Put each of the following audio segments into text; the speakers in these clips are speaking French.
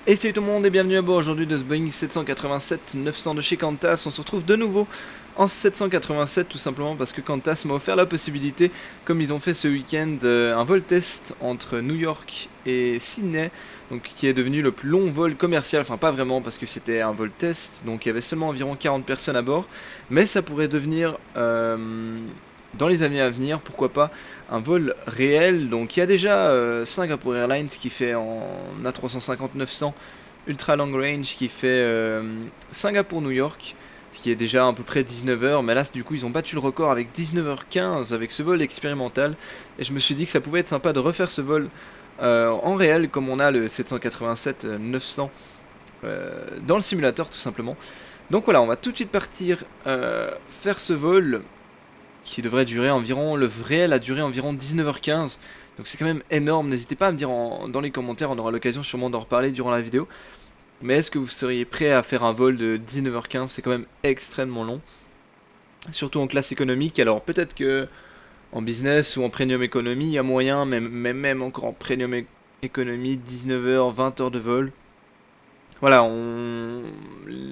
Et salut tout le monde et bienvenue à bord aujourd'hui de ce Boeing 787-900 de chez Qantas. On se retrouve de nouveau en 787 tout simplement parce que Qantas m'a offert la possibilité, comme ils ont fait ce week-end, un vol test entre New York et Sydney, donc qui est devenu le plus long vol commercial, enfin pas vraiment parce que c'était un vol test, donc il y avait seulement environ 40 personnes à bord, mais ça pourrait devenir dans les années à venir, pourquoi pas, un vol réel. Donc il y a déjà Singapore Airlines qui fait en A350-900 Ultra Long Range qui fait Singapour-New York, ce qui est déjà à peu près 19h, mais là du coup ils ont battu le record avec 19h15 avec ce vol expérimental, et je me suis dit que ça pouvait être sympa de refaire ce vol en réel comme on a le 787-900 dans le simulateur tout simplement. Donc voilà, on va tout de suite partir faire ce vol qui devrait durer environ, le réel a duré environ 19h15, donc c'est quand même énorme. N'hésitez pas à me dire dans les commentaires, on aura l'occasion sûrement d'en reparler durant la vidéo, mais est-ce que vous seriez prêt à faire un vol de 19h15? C'est quand même extrêmement long, surtout en classe économique. Alors peut-être que en business ou en premium economy il y a moyen, mais même encore en premium economy, 19h, 20h de vol. Voilà,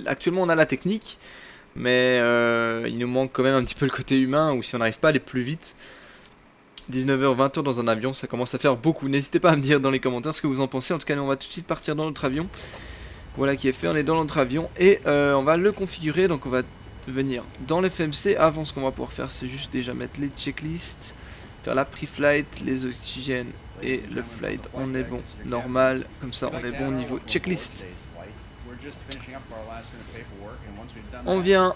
actuellement on a la technique, mais il nous manque quand même un petit peu le côté humain, ou si on n'arrive pas à aller plus vite, 19h, 20h dans un avion, ça commence à faire beaucoup. N'hésitez pas à me dire dans les commentaires ce que vous en pensez. En tout cas, nous on va tout de suite partir dans notre avion. Voilà qui est fait, on est dans notre avion et on va le configurer. Donc on va venir dans l'FMC. Avant, ce qu'on va pouvoir faire, c'est juste déjà mettre les checklists, faire la pre-flight, les oxygènes et le flight. On est bon, normal, comme ça on est bon niveau checklist. On vient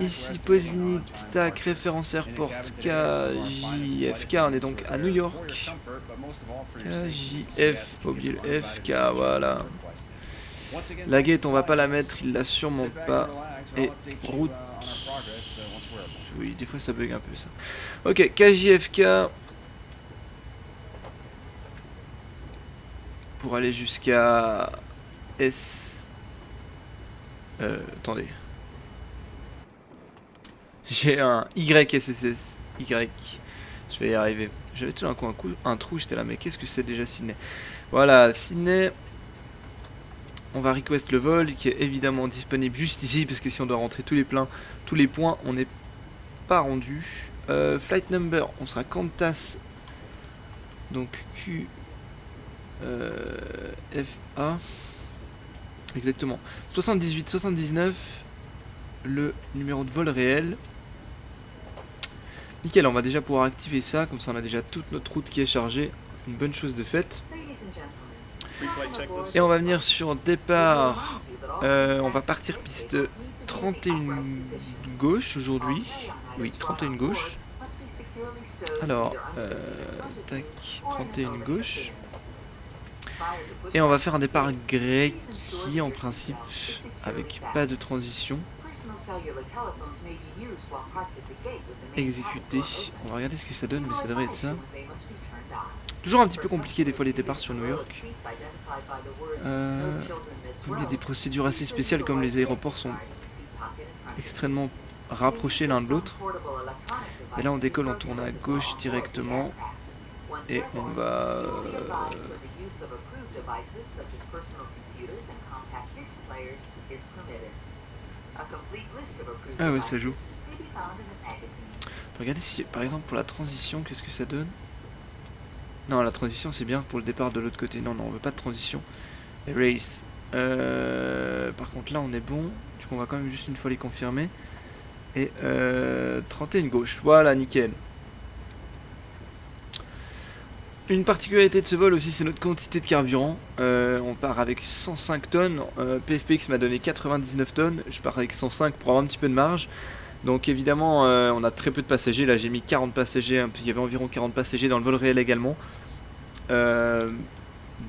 ici, Posigny, stack, référence airport, KJFK, on est donc à New York. KJF, pas oublier le FK, voilà. La gate, on va pas la mettre, il l'a sûrement pas. Et route. Oui, des fois ça bug un peu ça. Ok, KJFK. Pour aller jusqu'à S. Attendez. J'ai un YSSS. Y. Je vais y arriver. J'avais tout d'un coup un trou, j'étais là, mais qu'est-ce que c'est déjà Sydney? Voilà, Sydney. On va request le vol qui est évidemment disponible juste ici, parce que si on doit rentrer tous les points, on n'est pas rendu. Flight number, on sera Qantas. Donc Q. FA. Exactement. 78-79. Le numéro de vol réel. Nickel, on va déjà pouvoir activer ça, comme ça on a déjà toute notre route qui est chargée. Une bonne chose de faite. Et on va venir sur départ. On va partir piste 31 gauche aujourd'hui. Oui, 31 gauche. Alors, tac, 31 gauche. Et on va faire un départ grec qui en principe avec pas de transition. Exécuter. On va regarder ce que ça donne, mais ça devrait être ça. Toujours un petit peu compliqué des fois les départs sur New York. Il y a des procédures assez spéciales, comme les aéroports sont extrêmement rapprochés l'un de l'autre. Et là on décolle, on tourne à gauche directement. Et on va... Ah ouais, ça joue. Regardez si, par exemple, pour la transition, qu'est-ce que ça donne? Non, la transition c'est bien pour le départ de l'autre côté. Non, on veut pas de transition. Erase. Par contre là on est bon. Du coup on va quand même juste une fois les confirmer. Et 31 gauche. Voilà, nickel. Une particularité de ce vol aussi, c'est notre quantité de carburant. On part avec 105 tonnes. PFPX m'a donné 99 tonnes. Je pars avec 105 pour avoir un petit peu de marge. Donc évidemment, on a très peu de passagers. Là, j'ai mis 40 passagers. Il y avait environ 40 passagers dans le vol réel également.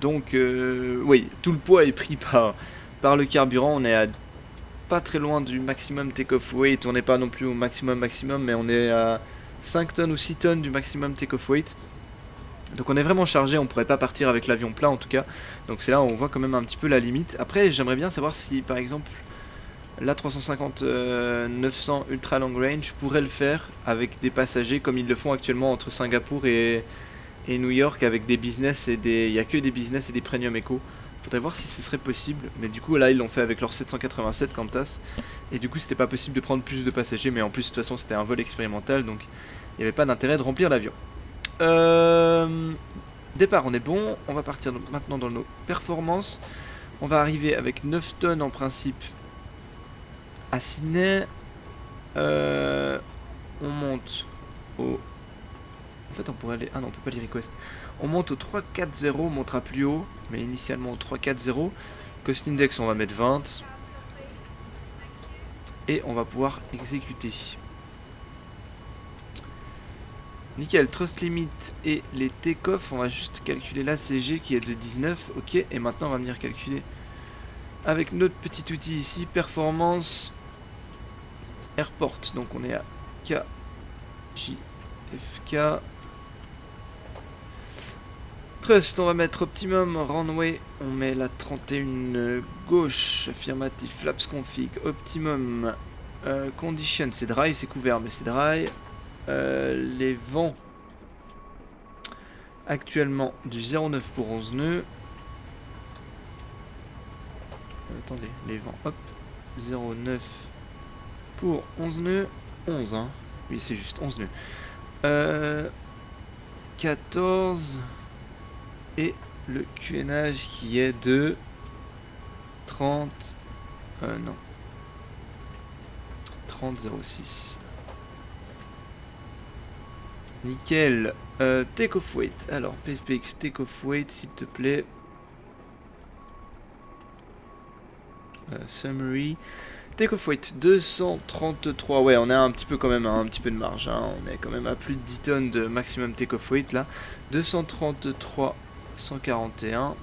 Donc, oui, tout le poids est pris par le carburant. On est pas très loin du maximum take-off weight. On n'est pas non plus au maximum, mais on est à 5 tonnes ou 6 tonnes du maximum take-off weight. Donc on est vraiment chargé, on pourrait pas partir avec l'avion plat en tout cas. Donc c'est là où on voit quand même un petit peu la limite. Après j'aimerais bien savoir si par exemple l'A350-900 Ultra Long Range pourrait le faire avec des passagers comme ils le font actuellement entre Singapour et Et New York avec des business et des... Il n'y a que des business et des premium eco. Faudrait voir si ce serait possible. Mais du coup là ils l'ont fait avec leur 787 Qantas. Et du coup c'était pas possible de prendre plus de passagers. Mais en plus de toute façon c'était un vol expérimental. Donc il n'y avait pas d'intérêt de remplir l'avion. Départ on est bon. On va partir maintenant dans nos performances. On va arriver avec 9 tonnes en principe à Sydney. On monte au... En fait on pourrait aller... Ah non on peut pas les request. On monte au 340, on montera plus haut. Mais initialement au 340. Cost index on va mettre 20. Et on va pouvoir exécuter. Nickel, Trust Limit et les take-off. On va juste calculer la CG qui est de 19. Ok, et maintenant on va venir calculer avec notre petit outil ici. Performance Airport. Donc on est à KJFK. Trust, on va mettre optimum. Runway, on met la 31 gauche. Affirmatif, flaps config. Optimum. Condition, c'est dry, c'est couvert, mais c'est dry. Les vents. Actuellement du 0,9 pour 11 nœuds. Attendez, les vents, hop. 0,9 pour 11 nœuds. 11, hein. Oui, c'est juste 11 nœuds. 14. Et le QNH qui est de 30. Non. 30,06. Nickel. Take off weight. Alors, PFPX, take off weight, s'il te plaît. Summary. Take off weight 233. Ouais, on a un petit peu quand même un petit peu de marge. Hein. On est quand même à plus de 10 tonnes de maximum take off weight là. 233, 141.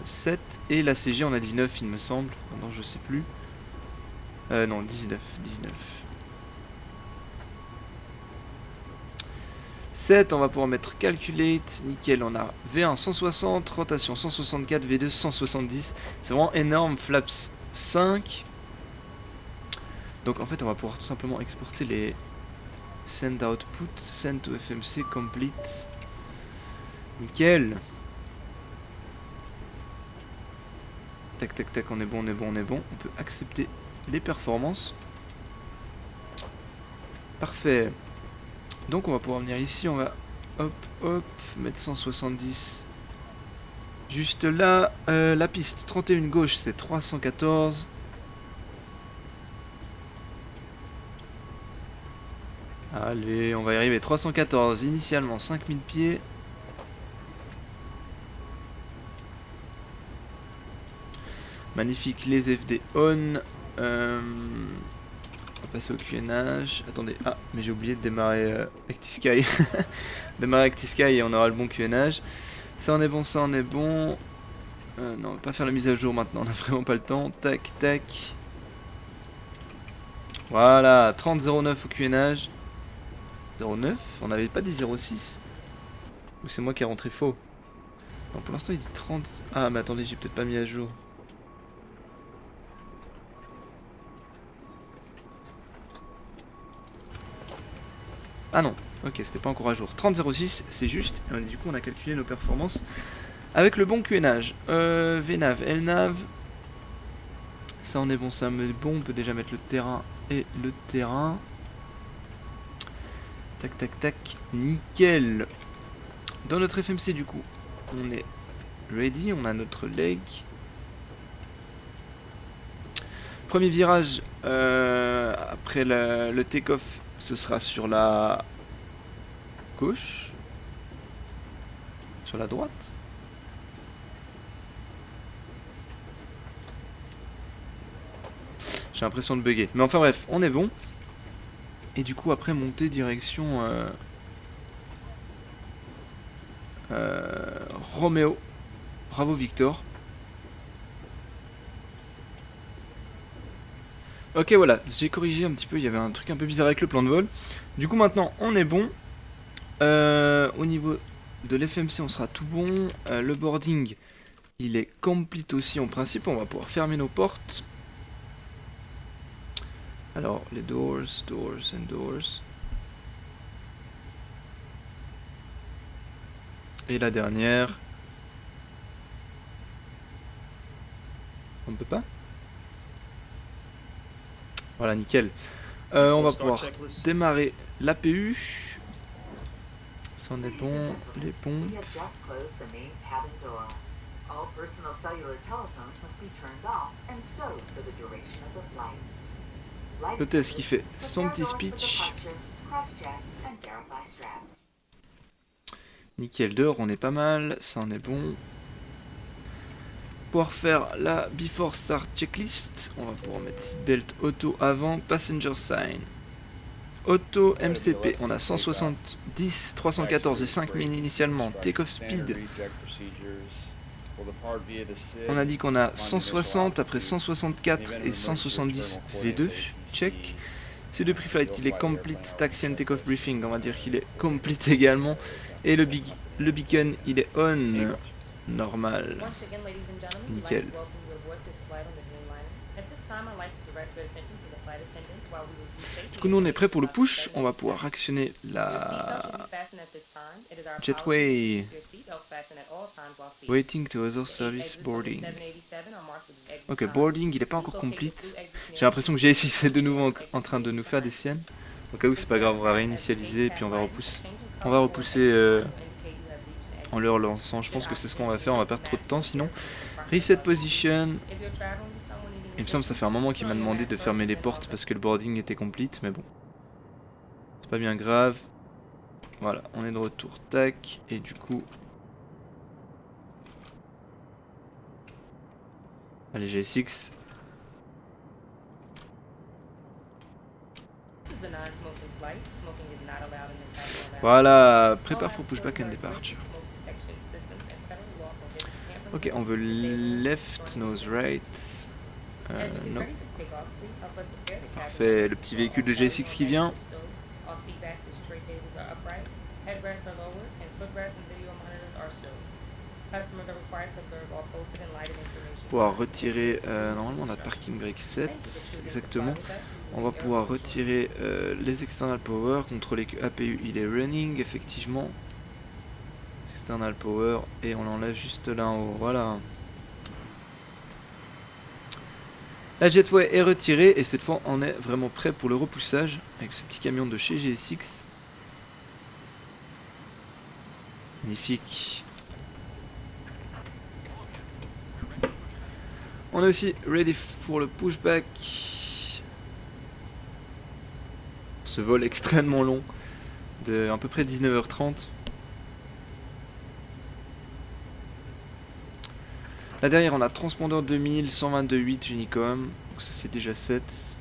7. Et la CG, on a 19, il me semble. Non, je sais plus. Non, 19. 7, on va pouvoir mettre calculate, nickel, on a V1 160, rotation 164, V2 170, c'est vraiment énorme, flaps 5. Donc en fait on va pouvoir tout simplement exporter les send output, send to FMC complete, nickel. Tac tac tac, on est bon, on peut accepter les performances. Parfait. Donc on va pouvoir venir ici, on va hop mettre 170 juste là. La piste 31 gauche c'est 314. Allez, on va y arriver. 314 initialement, 5000 pieds. Magnifique, les FD on. On va passer au QNH. Attendez, ah, mais j'ai oublié de démarrer ActiSky. Démarrer ActiSky et on aura le bon QNH. Ça on est bon, ça on est bon. Non, on va pas faire la mise à jour maintenant, on a vraiment pas le temps. Tac, tac. Voilà, 30,09 au QNH. 0,9, on n'avait pas dit 0,6. Ou c'est moi qui ai rentré faux. Non, pour l'instant il dit 30. Ah, mais attendez, j'ai peut-être pas mis à jour. Ah non, ok, c'était pas encore à jour. 30,06, c'est juste. Et du coup, on a calculé nos performances avec le bon QNH. VNAV, LNAV. Ça, on est bon, ça me est bon. On peut déjà mettre le terrain et le terrain. Tac, tac, tac. Nickel. Dans notre FMC, du coup, on est ready. On a notre leg. Premier virage, après le take-off, ce sera sur la gauche, sur la droite. J'ai l'impression de bugger. Mais enfin bref, on est bon. Et du coup après monter direction Roméo. Bravo Victor. Ok voilà, j'ai corrigé un petit peu, il y avait un truc un peu bizarre avec le plan de vol. Du coup maintenant on est bon. Au niveau de l'FMC on sera tout bon. Le boarding il est complete aussi en principe, on va pouvoir fermer nos portes. Alors les doors and doors. Et la dernière. On ne peut pas? Voilà, nickel. On va pouvoir démarrer l'APU. Ça en est bon. Les pompes. L'hôtesse qui fait son petit speech. Nickel, dehors on est pas mal, ça en est bon. Pouvoir faire la before start checklist. On va pouvoir mettre seatbelt auto avant, passenger sign. Auto MCP, on a 170, 314 et 5000 initialement. Take off speed. On a dit qu'on a 160, après 164 et 170 V2. Check. C2 pre-flight, il est complete. Taxi and take-off briefing, on va dire qu'il est complete également. Et le beacon, il est on. Normal. Nickel. Du coup, nous on est prêt pour le push. On va pouvoir actionner la jetway. Waiting to other service boarding. Ok, boarding, il n'est pas encore complete. J'ai l'impression que J6 est de nouveau en train de nous faire des siennes. Au cas où c'est pas grave, on va réinitialiser et puis on va repousser en le relançant. Je pense que c'est ce qu'on va faire, on va perdre trop de temps sinon. Reset position. Il me semble que ça fait un moment qu'il m'a demandé de fermer les portes parce que le boarding était complete, mais bon. C'est pas bien grave. Voilà, on est de retour, tac, et du coup... Allez, G6. Voilà, prépare for pushback and departure. Ok, on veut left, nose right. Non. Parfait, le petit véhicule de G6 qui vient. Pouvoir retirer, normalement on a parking brake 7, exactement. On va pouvoir retirer les external power, contrôler que APU il est running, effectivement. External power, et on l'enlève juste là en haut, voilà. La jetway est retirée, et cette fois on est vraiment prêt pour le repoussage, avec ce petit camion de chez GSX. Magnifique. On est aussi ready pour le pushback. Ce vol extrêmement long, de à peu près 19h30. Là derrière on a transpondeur 2000, 122.8 Unicom, donc ça c'est déjà 7.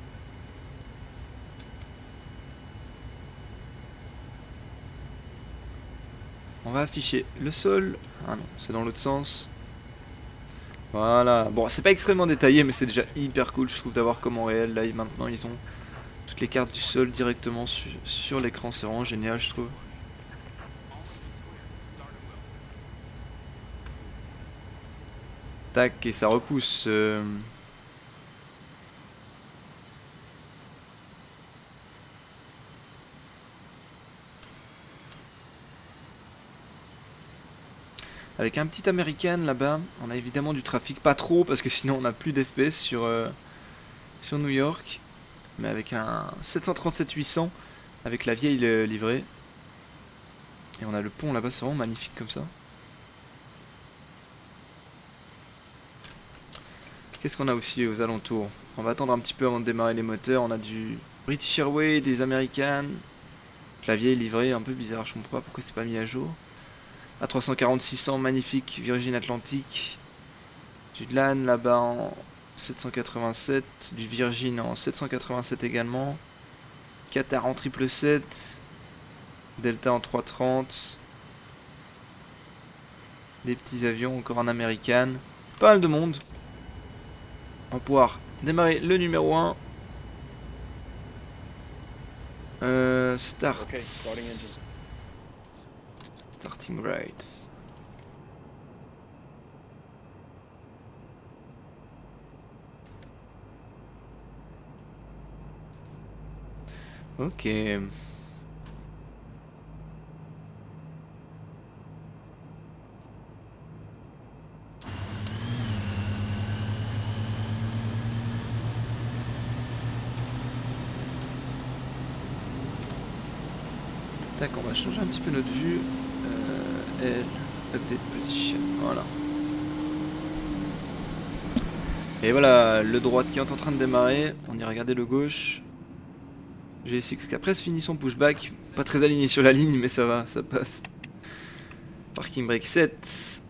On va afficher le sol. Ah non, c'est dans l'autre sens. Voilà, bon c'est pas extrêmement détaillé mais c'est déjà hyper cool je trouve d'avoir comme en réel. Là maintenant ils ont toutes les cartes du sol directement sur l'écran, c'est vraiment génial je trouve. Tac, et ça repousse. Avec un petit American là-bas, on a évidemment du trafic, pas trop parce que sinon on a plus d'FPS sur New York. Mais avec un 737-800 avec la vieille livrée. Et on a le pont là-bas, c'est vraiment magnifique comme ça. Qu'est-ce qu'on a aussi aux alentours? On va attendre un petit peu avant de démarrer les moteurs. On a du British Airways, des American. La vieille livrée, un peu bizarre, je comprends pas pourquoi c'est pas mis à jour. A340-600, magnifique, Virgin Atlantic. Du LAN là-bas en 787, du Virgin en 787 également. Qatar en 777, Delta en 330. Des petits avions, encore un American. Pas mal de monde. On va pouvoir démarrer le numéro 1. Start. Okay, starting engine. Starting right. Ok. Tac, on va changer un petit peu notre vue. L, update position, voilà. Et voilà, le droite qui est en train de démarrer, on ira regarder le gauche. GSX qui a presque fini son pushback, pas très aligné sur la ligne mais ça va, ça passe. Parking brake 7.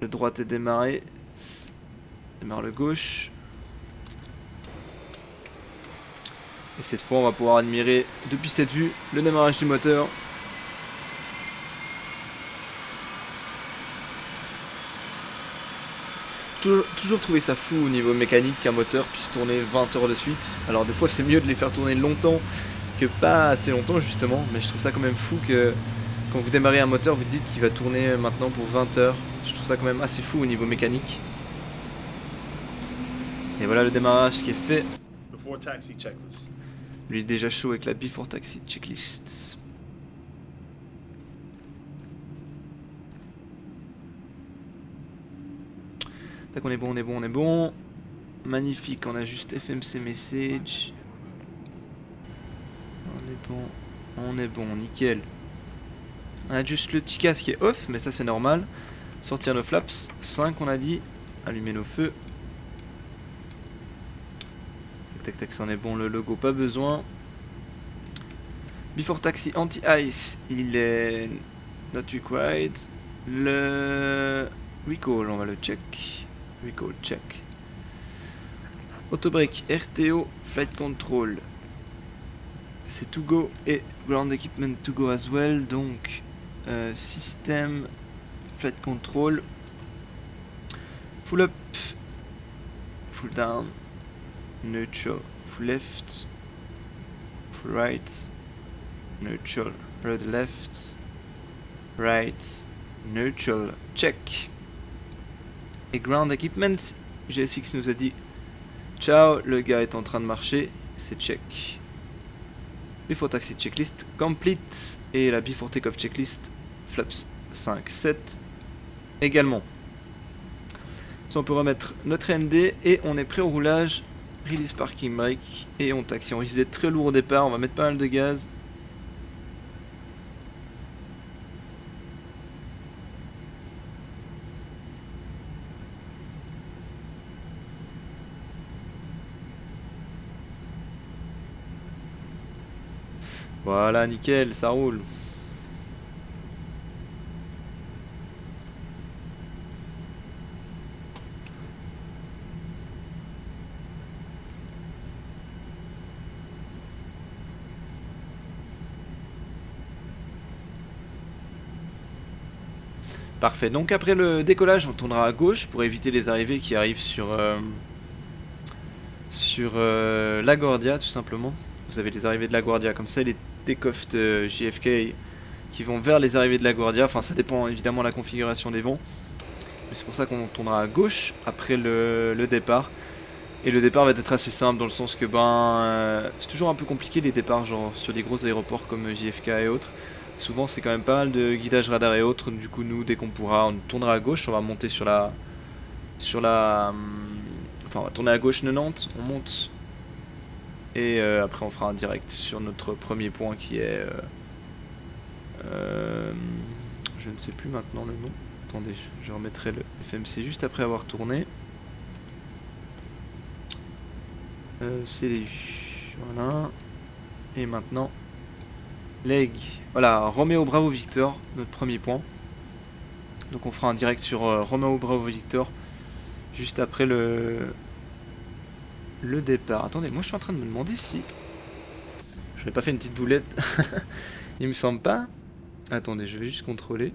Le droite est démarré. Démarre le gauche. Et cette fois on va pouvoir admirer depuis cette vue le démarrage du moteur. Toujours trouvé ça fou au niveau mécanique qu'un moteur puisse tourner 20 heures de suite. Alors des fois c'est mieux de les faire tourner longtemps que pas assez longtemps justement, mais je trouve ça quand même fou que quand vous démarrez un moteur vous dites qu'il va tourner maintenant pour 20 heures. Je trouve ça quand même assez fou au niveau mécanique. Et voilà le démarrage qui est fait. Lui est déjà chaud avec la Before Taxi Checklist. Tac, on est bon, on est bon, on est bon. Magnifique, on a juste FMC Message. On est bon, nickel. On a juste le petit casque qui est off, mais ça c'est normal. Sortir nos flaps, 5 on a dit. Allumer nos feux. Tac tac tac, ça en est bon, le logo pas besoin. Before Taxi Anti-Ice, il est not required. Le recall, on va le check. Recall check. Autobrake, RTO, Flight Control. C'est to go et ground equipment to go as well. Donc système, Flight Control. Full up, full down, neutral, full left, full right, neutral, road left, right, neutral, check. Et ground equipment, GSX nous a dit ciao, le gars est en train de marcher, c'est check. Before Taxi Checklist complete et la Before Takeoff Checklist flaps 5, 7 également. Ça, on peut remettre notre ND et on est prêt au roulage. Release Parking Brake et on taxi. On risque d'être très lourd au départ, on va mettre pas mal de gaz. Voilà, nickel, ça roule. Parfait, donc après le décollage on tournera à gauche pour éviter les arrivées qui arrivent sur la Guardia tout simplement. Vous avez les arrivées de la Guardia comme ça, les take-off de JFK qui vont vers les arrivées de la Guardia. Enfin ça dépend évidemment de la configuration des vents. Mais c'est pour ça qu'on tournera à gauche après le départ. Et le départ va être assez simple dans le sens que c'est toujours un peu compliqué les départs genre sur des gros aéroports comme JFK et autres. Souvent c'est quand même pas mal de guidage radar et autres, du coup nous dès qu'on pourra on tournera à gauche, on va monter enfin on va tourner à gauche 90, on monte et après on fera un direct sur notre premier point qui est je ne sais plus maintenant le nom, attendez je remettrai le FMC juste après avoir tourné. CDU, voilà, et maintenant leg, voilà, Romeo Bravo Victor, notre premier point. Donc on fera un direct sur Romeo Bravo Victor juste après le départ. Attendez, moi je suis en train de me demander si je n'ai pas fait une petite boulette. Il me semble pas. Attendez, je vais juste contrôler.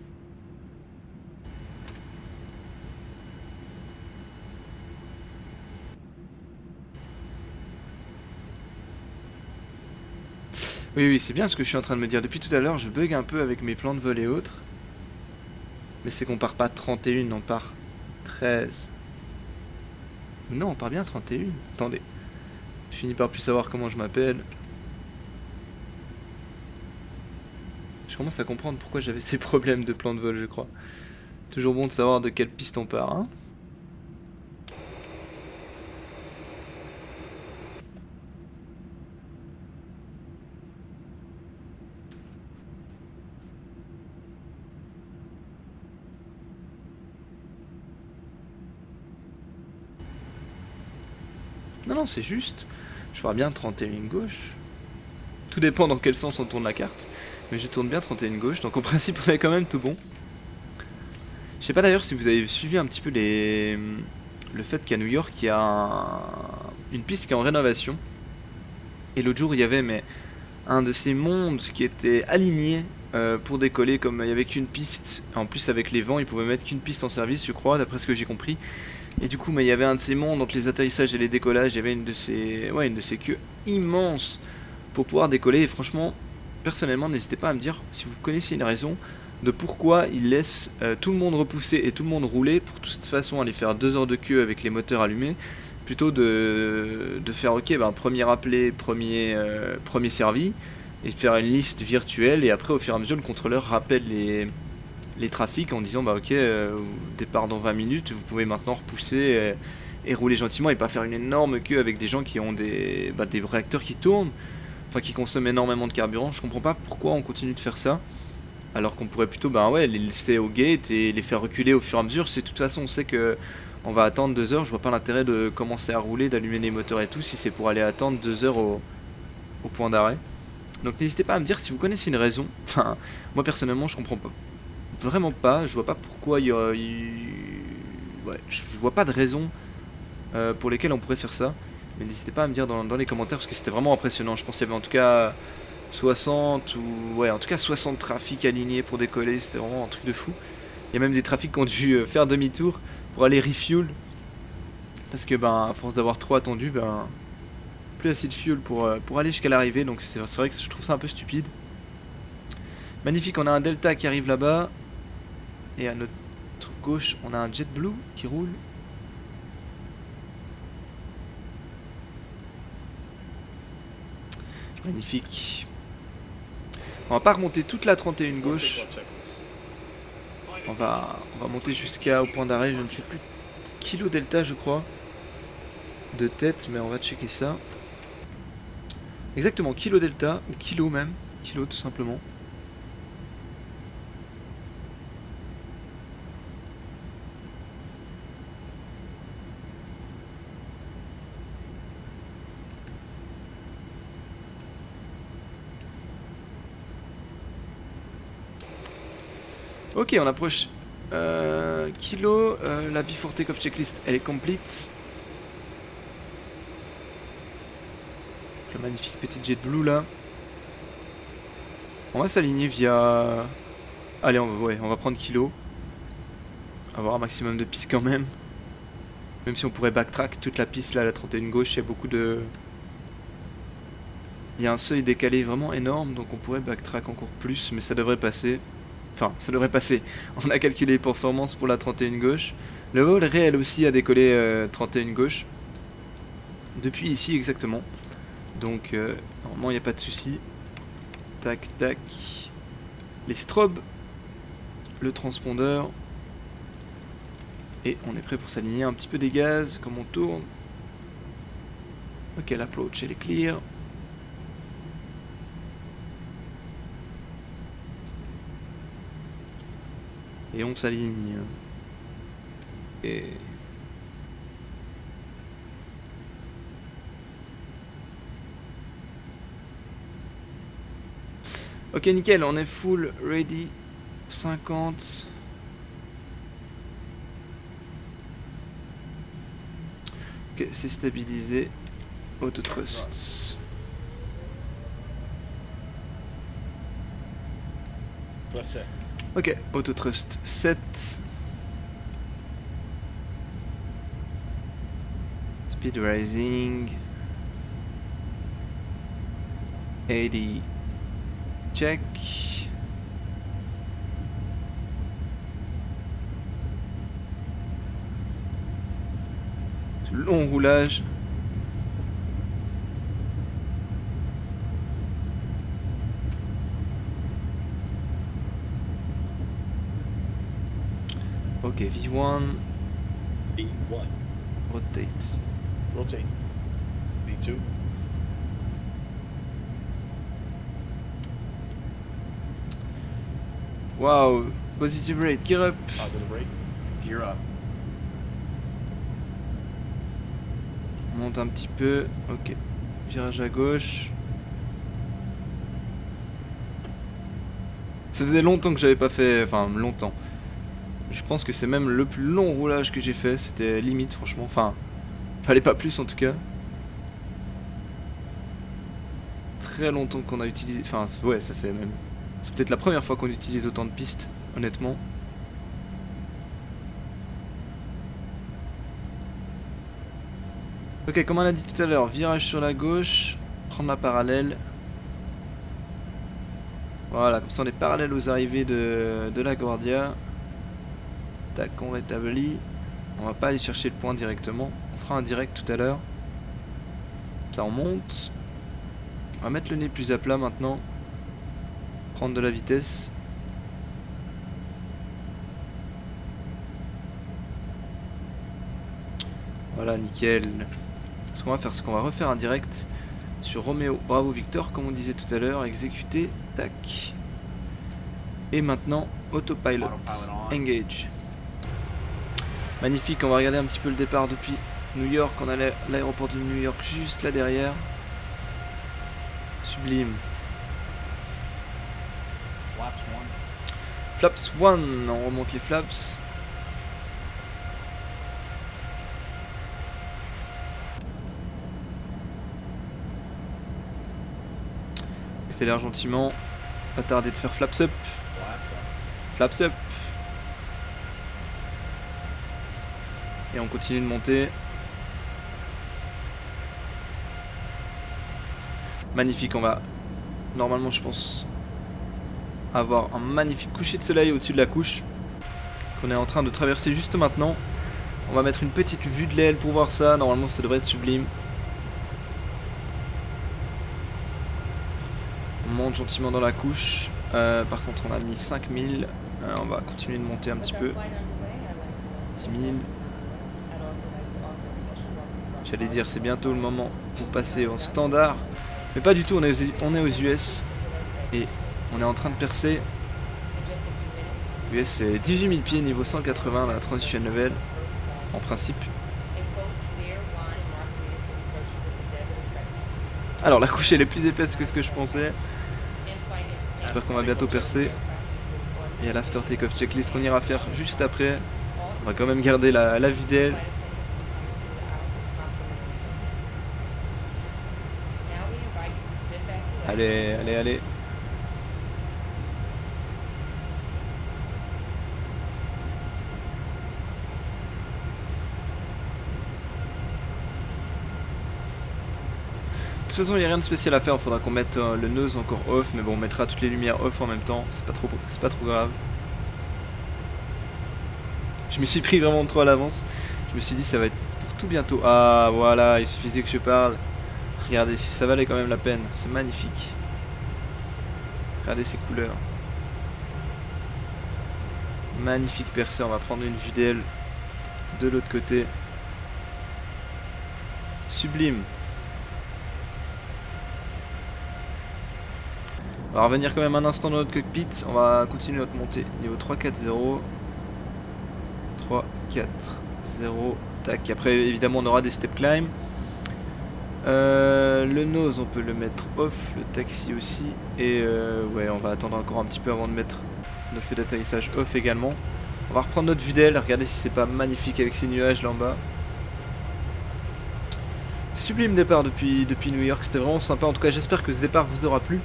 Oui, oui, c'est bien ce que je suis en train de me dire. Depuis tout à l'heure, je bug un peu avec mes plans de vol et autres. Mais c'est qu'on part pas 31, on part 13. Non, on part bien 31. Attendez. Je finis par plus savoir comment je m'appelle. Je commence à comprendre pourquoi j'avais ces problèmes de plan de vol, je crois. Toujours bon de savoir de quelle piste on part, hein. Non, non, c'est juste. Je pars bien 31 gauche. Tout dépend dans quel sens on tourne la carte. Mais je tourne bien 31 gauche, donc en principe on est quand même tout bon. Je sais pas d'ailleurs si vous avez suivi un petit peu le fait qu'à New York, il y a une piste qui est en rénovation. Et l'autre jour, il y avait un de ces mondes qui était aligné pour décoller, comme il y avait qu'une piste. En plus, avec les vents, ils pouvaient mettre qu'une piste en service, je crois, d'après ce que j'ai compris. Et du coup, il y avait un de ces mondes entre les atterrissages et les décollages. Il y avait une de ces queues immenses pour pouvoir décoller. Et franchement, personnellement, n'hésitez pas à me dire si vous connaissez une raison de pourquoi ils laissent tout le monde repousser et tout le monde rouler pour de toute façon aller faire 2 heures de queue avec les moteurs allumés, plutôt de faire ok, premier appelé, premier servi, et de faire une liste virtuelle, et après au fur et à mesure le contrôleur rappelle les trafics en disant ok, départ dans 20 minutes, vous pouvez maintenant repousser et rouler gentiment et pas faire une énorme queue avec des gens qui ont des réacteurs qui tournent, enfin qui consomment énormément de carburant. Je comprends pas pourquoi on continue de faire ça. Alors qu'on pourrait plutôt les laisser au gate et les faire reculer au fur et à mesure. C'est de toute façon on sait que on va attendre 2 heures. Je vois pas l'intérêt de commencer à rouler, d'allumer les moteurs et tout si c'est pour aller attendre 2 heures au point d'arrêt. Donc n'hésitez pas à me dire si vous connaissez une raison. Enfin, moi personnellement je comprends pas. Vraiment pas. Je vois pas pourquoi je vois pas de raison pour lesquelles on pourrait faire ça. Mais n'hésitez pas à me dire dans les commentaires parce que c'était vraiment impressionnant. Je pense qu'il y avait en tout cas 60 ou en tout cas 60 trafics alignés pour décoller, c'était vraiment un truc de fou. Il y a même des trafics qui ont dû faire demi-tour pour aller refuel parce que à force d'avoir trop attendu, plus assez de fuel pour aller jusqu'à l'arrivée, donc c'est vrai que je trouve ça un peu stupide. Magnifique, on a un Delta qui arrive là-bas et à notre gauche on a un JetBlue qui roule. Magnifique. On va pas remonter toute la 31 gauche. On va monter jusqu'au point d'arrêt, je ne sais plus. Kilo Delta je crois. De tête, mais on va checker ça. Exactement, Kilo Delta, ou Kilo même. Kilo tout simplement. Ok, on approche Kilo, la before takeoff checklist elle est complete. Le magnifique petit JetBlue là. On va s'aligner via... Allez, on va prendre Kilo. Avoir un maximum de pistes quand même. Même si on pourrait backtrack toute la piste là, la 31 gauche, il y a beaucoup de... Il y a un seuil décalé vraiment énorme, donc on pourrait backtrack encore plus, mais ça devrait passer. Enfin, ça devrait passer. On a calculé les performances pour la 31 gauche. Le vol réel aussi a décollé 31 gauche. Depuis ici exactement. Donc, normalement, il n'y a pas de souci. Tac, tac. Les strobes. Le transpondeur. Et on est prêt pour s'aligner. Un petit peu des gaz, comme on tourne. Ok, l'approach, elle est clear. Et on s'aligne. Et... Ok, nickel, on est full ready. 50. Ok, c'est stabilisé. Autotrust. Ok, autotrust 7. Speed rising. 80. Check. Long roulage. Ok, V1. V1. Rotate. Rotate. V2. Wow, positive rate, gear up. Positive rate. Gear up. On monte un petit peu. Ok. Virage à gauche. Ça faisait longtemps que j'avais pas fait... Enfin, longtemps. Je pense que c'est même le plus long roulage que j'ai fait. C'était limite, franchement. Enfin, fallait pas plus en tout cas. Très longtemps qu'on a utilisé... Enfin, ouais, ça fait même... C'est peut-être la première fois qu'on utilise autant de pistes, honnêtement. Ok, comme on a dit tout à l'heure, virage sur la gauche. Prendre la parallèle. Voilà, comme ça on est parallèle aux arrivées de la Guardia. Tac, on rétablit. On va pas aller chercher le point directement. On fera un direct tout à l'heure. Ça, on monte. On va mettre le nez plus à plat maintenant. Prendre de la vitesse. Voilà, nickel. Ce qu'on va faire, c'est qu'on va refaire un direct sur Romeo Bravo Victor, comme on disait tout à l'heure. Exécuter. Tac. Et maintenant, autopilot. Engage. Magnifique, on va regarder un petit peu le départ depuis New York. On a l'aéroport de New York juste là derrière. Sublime. Flaps 1, on remonte les flaps. Accélère gentiment. Pas tarder de faire flaps up. Flaps up. Et on continue de monter. Magnifique, on va normalement, je pense, avoir un magnifique coucher de soleil au-dessus de la couche qu'on est en train de traverser juste maintenant. On va mettre une petite vue de l'aile pour voir ça. Normalement, ça devrait être sublime. On monte gentiment dans la couche. Par contre, on a mis 5000. On va continuer de monter un petit peu. 10 000. J'allais dire, c'est bientôt le moment pour passer en standard. Mais pas du tout, on est aux US. Et on est en train de percer. US, c'est 18 000 pieds, niveau 180, la transition level. En principe. Alors, la couche, elle est plus épaisse que ce que je pensais. J'espère qu'on va bientôt percer. Et à l'after take-off checklist qu'on ira faire juste après. On va quand même garder la vue d'elle. Allez, allez, allez. De toute façon, il n'y a rien de spécial à faire, il faudra qu'on mette le nose encore off, mais bon, on mettra toutes les lumières off en même temps, c'est pas trop grave. Je me suis pris vraiment trop à l'avance, je me suis dit ça va être pour tout bientôt. Ah voilà, il suffisait que je parle. Regardez, si ça valait quand même la peine, c'est magnifique. Regardez ces couleurs. Magnifique percée, on va prendre une vue d'elle de l'autre côté. Sublime. On va revenir quand même un instant dans notre cockpit, on va continuer notre montée. Niveau 3-4-0. 3-4-0. Tac, après évidemment on aura des step climb. Le nose on peut le mettre off, le taxi aussi. Et ouais, on va attendre encore un petit peu avant de mettre notre feu d'atterrissage off également. On va reprendre notre vue d'aile, regardez si c'est pas magnifique avec ces nuages là en bas. Sublime départ depuis New York, c'était vraiment sympa. En tout cas j'espère que ce départ vous aura plu.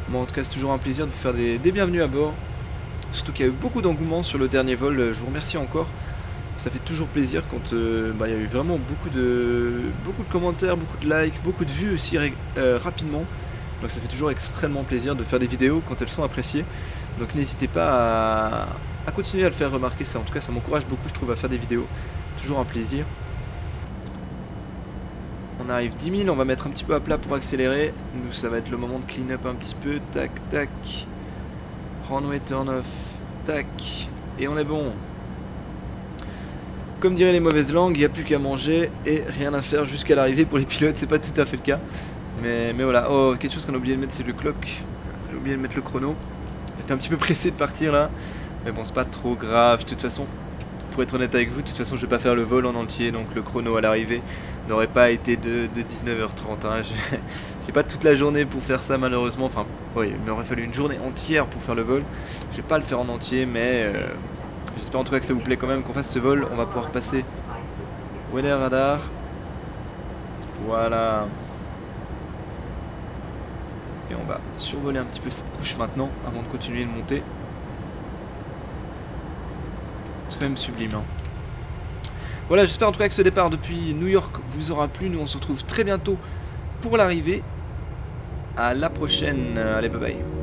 Bon, en tout cas c'est toujours un plaisir de vous faire des bienvenus à bord. Surtout qu'il y a eu beaucoup d'engouement sur le dernier vol, je vous remercie encore. Ça fait toujours plaisir quand il y a eu vraiment beaucoup de commentaires, beaucoup de likes, beaucoup de vues aussi rapidement. Donc ça fait toujours extrêmement plaisir de faire des vidéos quand elles sont appréciées. Donc n'hésitez pas à continuer à le faire remarquer, ça en tout cas ça m'encourage beaucoup je trouve à faire des vidéos. Toujours un plaisir. On arrive 10 000, on va mettre un petit peu à plat pour accélérer. Nous ça va être le moment de clean up un petit peu. Tac tac. Runway turn off. Tac. Et on est bon. Comme diraient les mauvaises langues, il n'y a plus qu'à manger et rien à faire jusqu'à l'arrivée pour les pilotes, c'est pas tout à fait le cas. Mais voilà, oh, quelque chose qu'on a oublié de mettre, c'est le clock. J'ai oublié de mettre le chrono. J'étais un petit peu pressé de partir là. Mais bon, c'est pas trop grave, de toute façon. pour être honnête avec vous, de toute façon je vais pas faire le vol en entier, donc le chrono à l'arrivée n'aurait pas été de 19h30. Hein. J'ai pas toute la journée pour faire ça malheureusement, enfin oui, il m'aurait fallu une journée entière pour faire le vol. Je vais pas le faire en entier, mais j'espère en tout cas que ça vous plaît quand même qu'on fasse ce vol. On va pouvoir passer weather radar. Voilà. Et on va survoler un petit peu cette couche maintenant avant de continuer de monter. C'est quand même sublime. Hein. Voilà, j'espère en tout cas que ce départ depuis New York vous aura plu. Nous on se retrouve très bientôt pour l'arrivée. À la prochaine. Allez, bye bye.